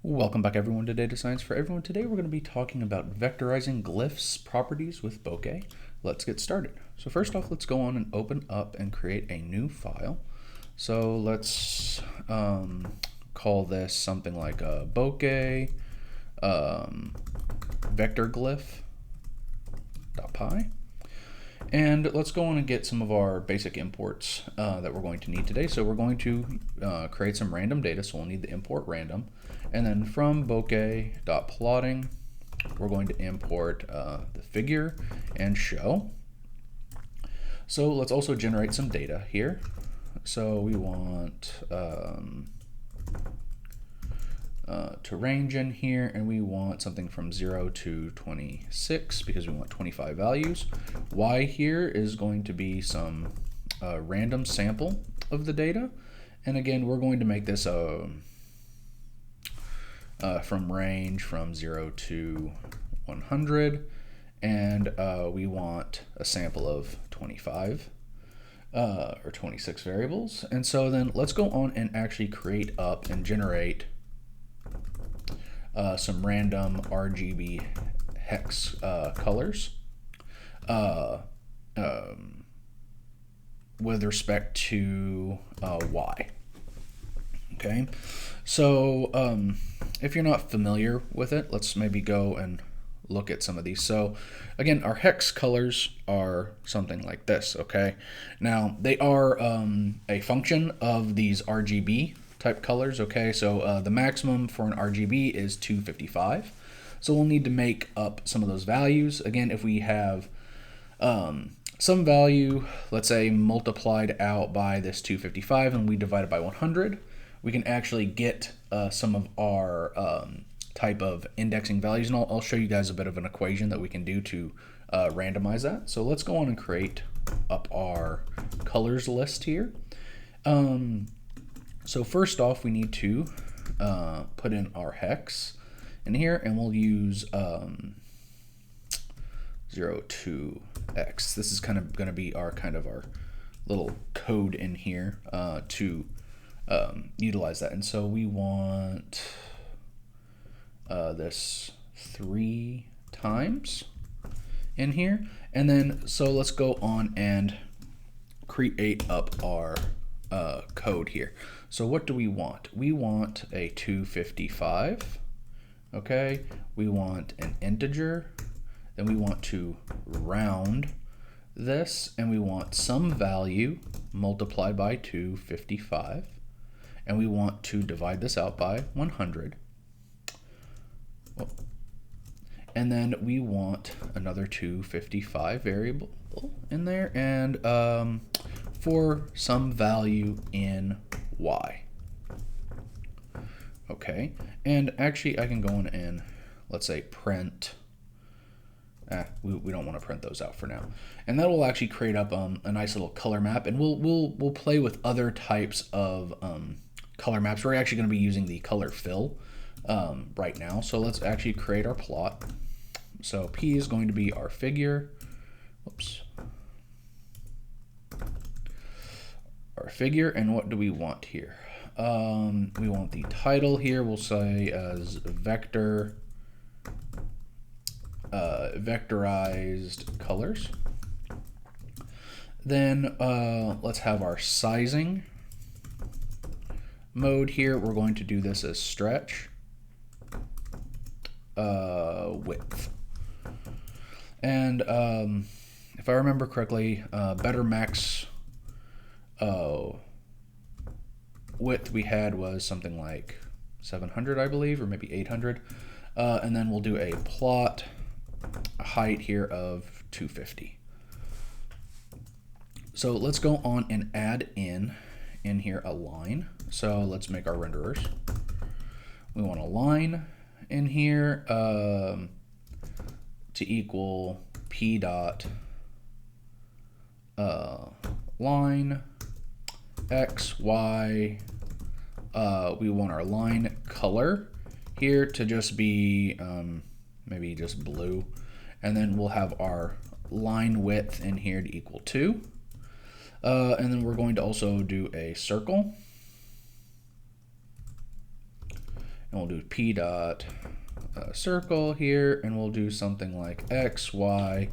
Welcome back everyone to Data Science for Everyone. Today we're going to be talking about vectorizing glyphs properties with Bokeh. Let's get started. So first off, let's go on and open up and create a new file. So let's call this something like a Bokeh vector glyph.py. And let's go on and get some of our basic imports that we're going to need today. So we're going to create some random data, so we'll need the import random. And then from bokeh.plotting, we're going to import the figure and show. So let's also generate some data here. So we want to range in here, and we want something from 0 to 26 because we want 25 values. Y here is going to be some random sample of the data, and again we're going to make this from range from 0 to 100, and we want a sample of 25 or 26 variables. And so then let's go on and actually create up and generate some random RGB hex colors with respect to Y. Okay, so if you're not familiar with it, let's maybe go and look at some of these. So again, our hex colors are something like this. Okay, now they are a function of these RGB type colors. Okay, so the maximum for an RGB is 255. So we'll need to make up some of those values. Again, if we have some value, let's say multiplied out by this 255, and we divide it by 100, we can actually get some of our type of indexing values. And I'll show you guys a bit of an equation that we can do to randomize that. So let's go on and create up our colors list here. So first off, we need to put in our hex in here, and we'll use 0 to X. This is kind of going to be our little code in here to utilize that. And so we want this 3 times in here. And then so let's go on and create up our code here. So what do we want? We want a 255. Okay, we want an integer, then we want to round this, and we want some value multiplied by 255, and we want to divide this out by 100. And then we want another 255 variable in there, and for some value in Y. Okay, and actually I can go in and let's say print. We don't want to print those out for now, and that will actually create up a nice little color map. And we'll play with other types of color maps. We're actually going to be using the color fill right now. So let's actually create our plot. So P is going to be our figure. Whoops. Our figure, and what do we want here? We want the title here. We'll say as vectorized colors. Then let's have our sizing mode here. We're going to do this as stretch width. And if I remember correctly, better max width we had was something like 700, I believe, or maybe 800. And then we'll do a plot height here of 250. So let's go on and add in here a line. So let's make our renderers. We want a line in here to equal p dot line x, y. We want our line color here to just be maybe just blue, and then we'll have our line width in here to equal 2, and then we're going to also do a circle, and we'll do p dot circle here, and we'll do something like x, y.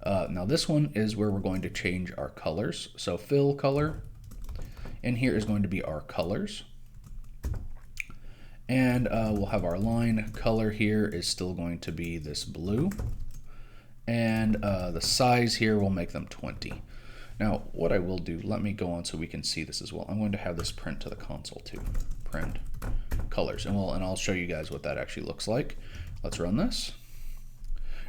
Now this one is where we're going to change our colors. So fill color, and here is going to be our colors. And we'll have our line color here is still going to be this blue. And the size here, we'll make them 20. Now, what I will do, let me go on so we can see this as well. I'm going to have this print to the console too. Print colors, and I'll show you guys what that actually looks like. Let's run this.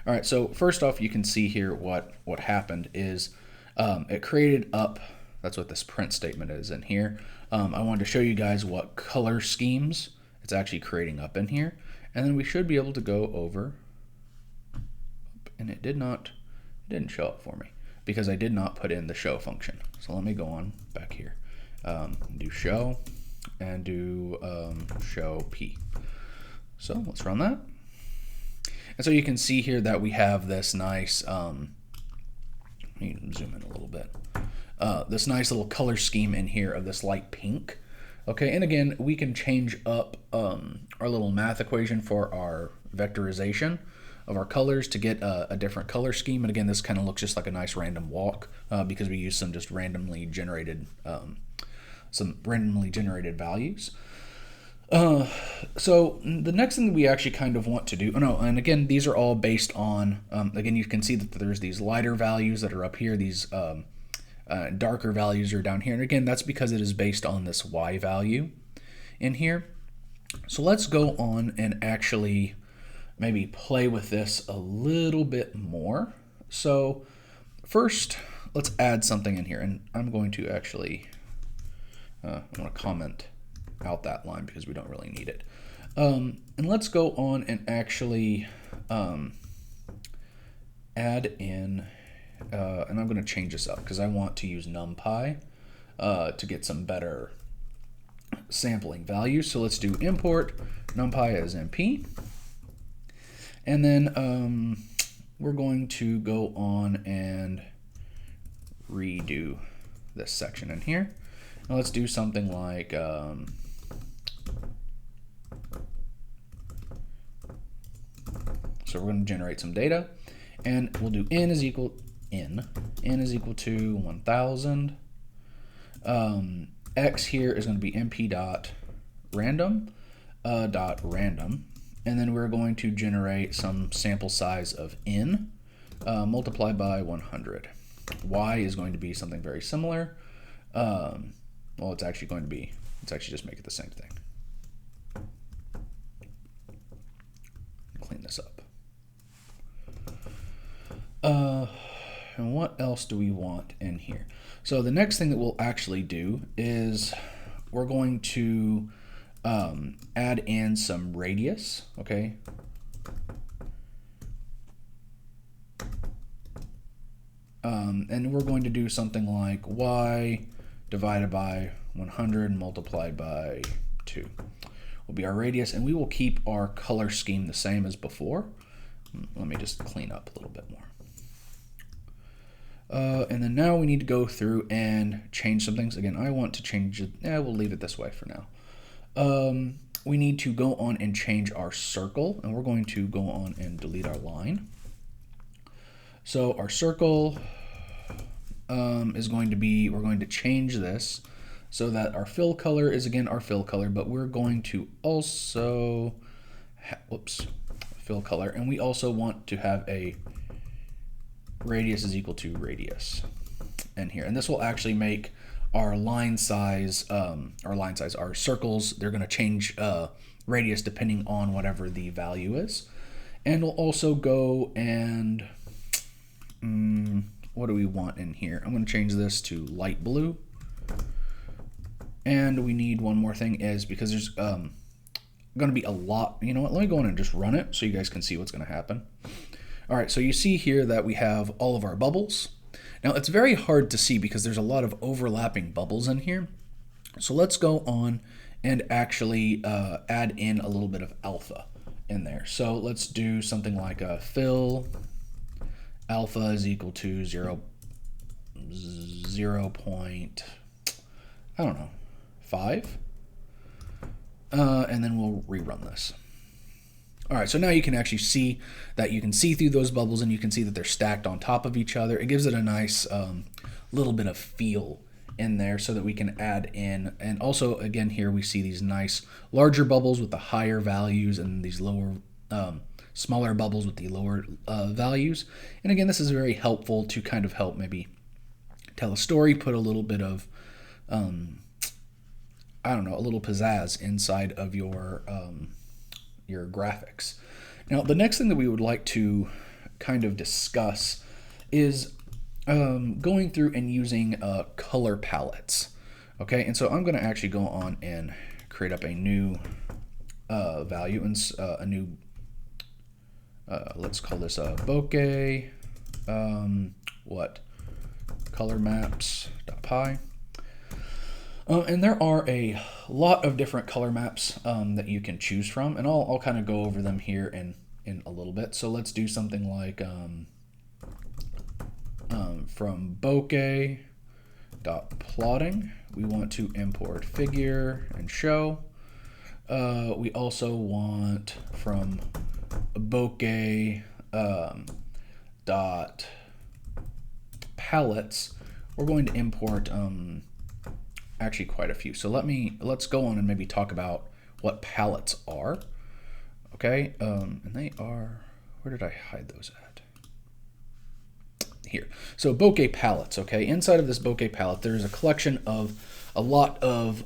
All right, so first off, you can see here what happened is it created up. That's what this print statement is in here. I wanted to show you guys what color schemes it's actually creating up in here, and then we should be able to go over. And it didn't show up for me because I did not put in the show function. So let me go on back here, do show, and do show p. So let's run that. And so you can see here that we have this nice, let me zoom in a little bit, this nice little color scheme in here of this light pink. Okay, and again, we can change up our little math equation for our vectorization of our colors to get a different color scheme. And again, this kind of looks just like a nice random walk because we use some just randomly generated values. So the next thing that we actually kind of want to do, and again, these are all based on, again, you can see that there's these lighter values that are up here, these darker values are down here. And again, that's because it is based on this y value in here. So let's go on and actually maybe play with this a little bit more. So first, let's add something in here, and I'm going to actually, I'm going to comment out that line because we don't really need it. And let's go on and actually add in, and I'm going to change this up because I want to use NumPy to get some better sampling values. So let's do import NumPy as MP. And then we're going to go on and redo this section in here. Now let's do something like so we're going to generate some data, and we'll do n is equal to 1000. X here is going to be mp dot random. And then we're going to generate some sample size of n multiplied by 100. Y is going to be something very similar. Well, it's actually just make it the same thing. Clean this up. And what else do we want in here? So the next thing that we'll actually do is we're going to add in some radius, okay? And we're going to do something like y divided by 100 multiplied by 2 will be our radius, and we will keep our color scheme the same as before. Let me just clean up a little bit more. And then now we need to go through and change some things. Again, I want to change it. We'll leave it this way for now. We need to go on and change our circle, and we're going to go on and delete our line. So our circle is going to be, we're going to change this so that our fill color is again our fill color, but we're going to also, fill color, and we also want to have a radius is equal to radius in here. And this will actually make our line size, our circles, they're going to change radius depending on whatever the value is. And we'll also go and, what do we want in here? I'm going to change this to light blue. And we need one more thing is because there's going to be a lot, you know what, let me go on and just run it so you guys can see what's going to happen. All right, so you see here that we have all of our bubbles. Now it's very hard to see because there's a lot of overlapping bubbles in here. So let's go on and actually add in a little bit of alpha in there. So let's do something like a fill alpha is equal to 0 point, I don't know, 5. and then we'll rerun this. All right, so now you can actually see that you can see through those bubbles, and you can see that they're stacked on top of each other. It gives it a nice little bit of feel in there so that we can add in. And also, again, here we see these nice larger bubbles with the higher values and these lower, smaller bubbles with the lower values. And again, this is very helpful to kind of help maybe tell a story, put a little bit of, I don't know, a little pizzazz inside of your graphics. Now, the next thing that we would like to kind of discuss is going through and using color palettes. Okay, and so I'm going to actually go on and create up a new value and a new, let's call this a bokeh, color maps.py. And there are a lot of different color maps that you can choose from, and I'll kind of go over them here in a little bit. So let's do something like from bokeh.plotting, we want to import figure and show. We also want from bokeh dot pallets, we're going to import actually quite a few. So let's go on and maybe talk about what palettes are. Okay, and they are, where did I hide those at? Here. So Bokeh Pallets, okay? Inside of this Bokeh Palette, there's a collection of a lot of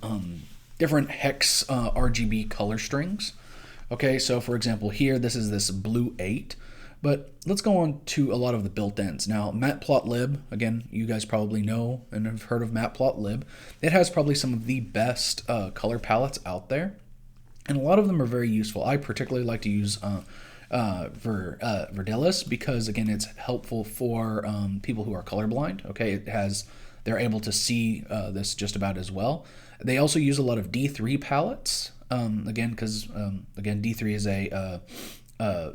different hex RGB color strings. Okay, so for example here, this is this blue 8. But let's go on to a lot of the built-ins. Now, Matplotlib, again, you guys probably know and have heard of Matplotlib. It has probably some of the best color palettes out there, and a lot of them are very useful. I particularly like to use Verdelis because, again, it's helpful for people who are colorblind. Okay, they're able to see this just about as well. They also use a lot of D3 palettes, again, because D3 is a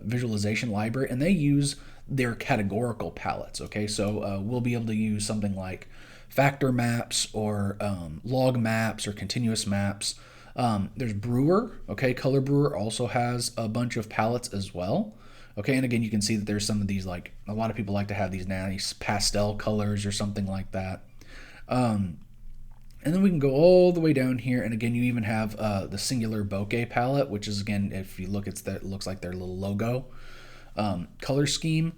visualization library, and they use their categorical palettes. Okay, so we'll be able to use something like factor maps or log maps or continuous maps. There's Brewer. Okay, Color Brewer also has a bunch of palettes as well. Okay, and again, you can see that there's some of these, like a lot of people like to have these nice pastel colors or something like that. And then we can go all the way down here, and again, you even have the singular bokeh palette, which is, again, if you look, it looks like their little logo color scheme.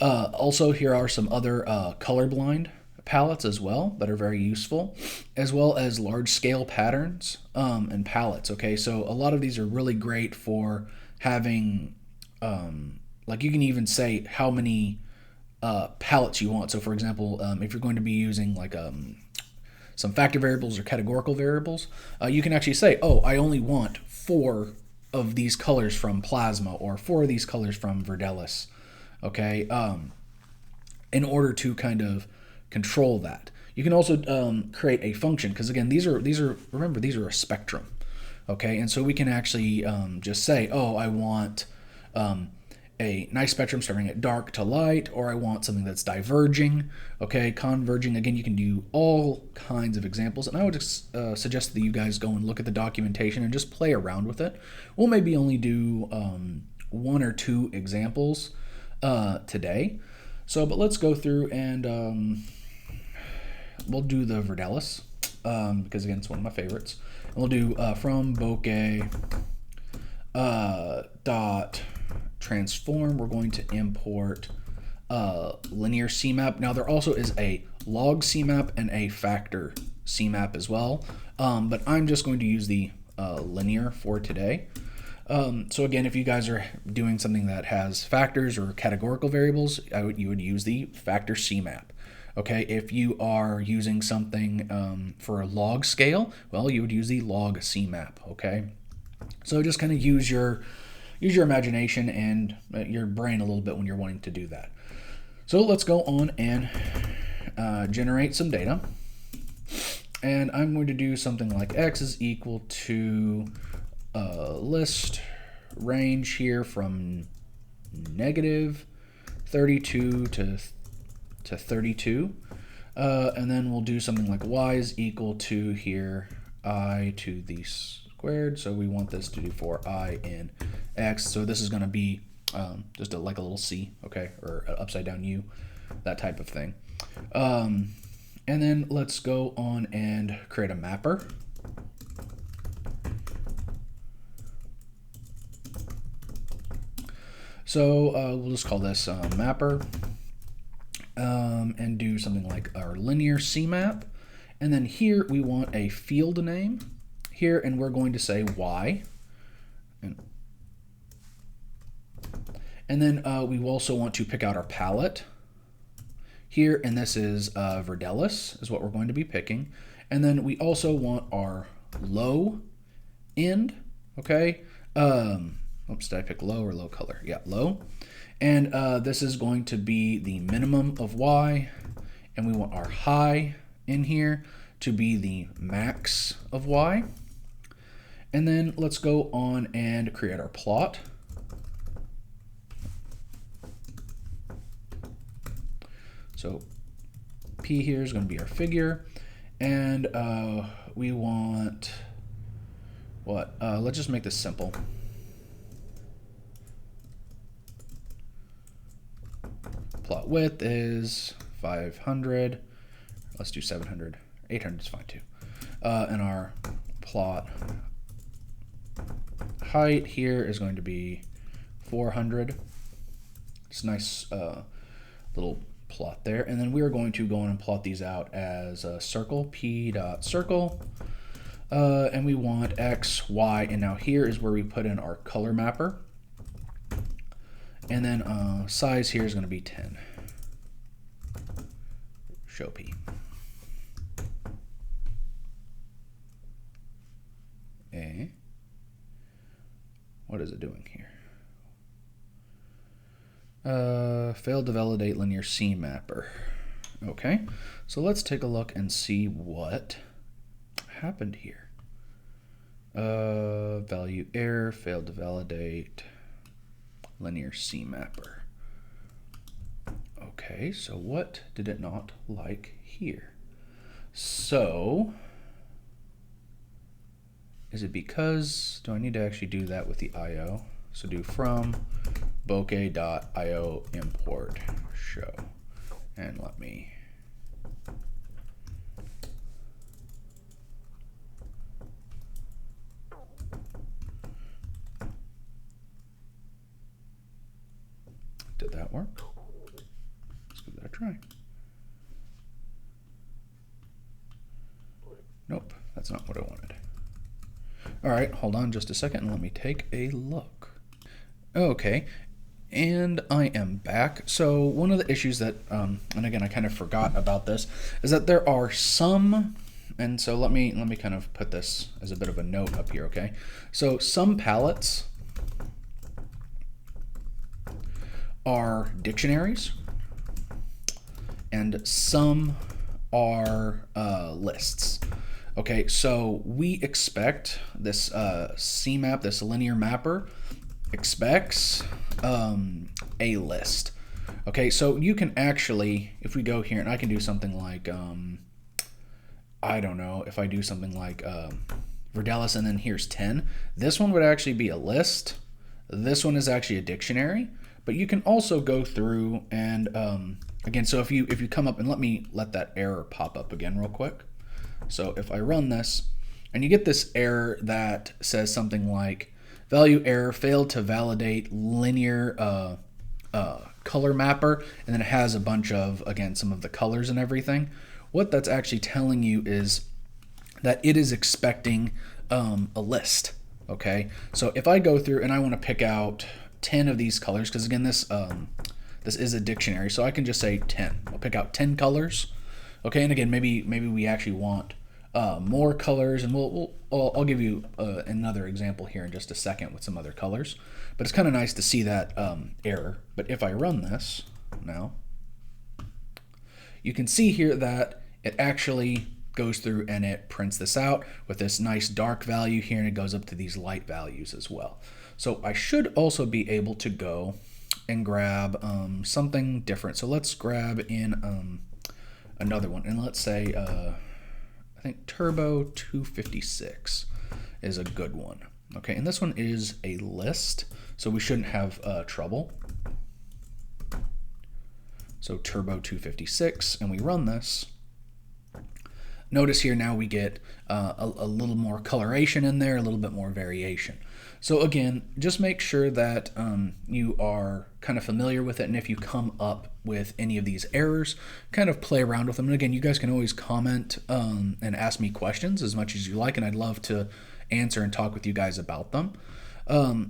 Also, here are some other colorblind palettes as well that are very useful, as well as large-scale patterns and palettes. Okay, so a lot of these are really great for having, like you can even say how many palettes you want. So, for example, if you're going to be using like some factor variables or categorical variables, you can actually say, oh, I only want 4 of these colors from Plasma or 4 of these colors from Verdelis, okay, in order to kind of control that. You can also create a function, because again, these are remember, these are a spectrum, okay, and so we can actually just say, oh, I want a nice spectrum starting at dark to light, or I want something that's diverging, okay, converging. Again, you can do all kinds of examples, and I would suggest that you guys go and look at the documentation and just play around with it. We'll maybe only do 1 or 2 examples today. So, but let's go through and we'll do the Verdelis, because again, it's one of my favorites. And we'll do from bokeh dot transform, we're going to import linear CMap. Now there also is a log CMap and a factor CMap as well, but I'm just going to use the linear for today. So again, if you guys are doing something that has factors or categorical variables, you would use the factor CMap. Okay, if you are using something for a log scale, well, you would use the log CMap. Okay, so just kind of use your imagination and your brain a little bit when you're wanting to do that. So let's go on and generate some data. And I'm going to do something like x is equal to list range here from -32 to 32. And then we'll do something like y is equal to here I to the squared. So we want this to do for I in X. So this is going to be just like a little C, okay, or an upside down U, that type of thing. And then let's go on and create a mapper. So we'll just call this mapper and do something like our linear CMap. And then here we want a field name here, and we're going to say Y. And then we also want to pick out our palette here, and this is Verdelis is what we're going to be picking. And then we also want our low end, okay? Oops, did I pick low or low color? Yeah, low. And this is going to be the minimum of Y, and we want our high in here to be the max of Y. And then let's go on and create our plot. So P here is going to be our figure, and we want what? Let's just make this simple. Plot width is 500. Let's do 700. 800 is fine too. And our plot height here is going to be 400. It's a nice little plot there. And then we are going to go on and plot these out as a circle, p.circle. And we want x, y, and now here is where we put in our color mapper. And then size here is going to be 10. Show P. A. What is it doing here? Failed to validate linear CMapper. Okay, so let's take a look and see what happened here. Value error, failed to validate linear CMapper. Okay, so what did it not like here? So, is it because, do I need to actually do that with the IO? So do from bokeh.io import show. And let me did that work? Let's give that a try. Nope, that's not what I wanted. All right, hold on just a second and let me take a look. Okay, and I am back. So one of the issues that, and again, I kind of forgot about this, is that there are some, and so let me kind of put this as a bit of a note up here, okay? So some palettes are dictionaries, and some are lists. Okay, so we expect this CMap, this linear mapper, expects a list. Okay, so you can actually, if we go here and I can do something like, I don't know, if I do something like Verdelis and then here's 10, this one would actually be a list. This one is actually a dictionary, but you can also go through and, again, so if you come up and let that error pop up again real quick. So if I run this, and you get this error that says something like, value error, failed to validate linear color mapper, and then it has a bunch of, again, some of the colors and everything. What that's actually telling you is that it is expecting a list, okay? So if I go through and I want to pick out 10 of these colors, because again, this is a dictionary, so I can just say 10. I'll pick out 10 colors. Okay, and again, maybe we actually want more colors, and I'll give you another example here in just a second with some other colors. But it's kind of nice to see that error. But if I run this now, you can see here that it actually goes through and it prints this out with this nice dark value here, and it goes up to these light values as well. So I should also be able to go and grab something different. So let's grab in another one, and let's say I think Turbo 256. is a good one. Okay, and this one is a list, so we shouldn't have trouble. So turbo 256, and we run this. Notice here now we get a little more coloration in there, a little bit more variation. So again, just make sure that you are kind of familiar with it, and if you come up with any of these errors, kind of play around with them. And again, you guys can always comment and ask me questions as much as you like, and I'd love to answer and talk with you guys about them.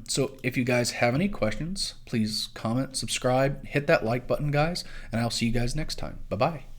So if you guys have any questions, please comment, subscribe, hit that like button, guys, and I'll see you guys next time. Bye-bye.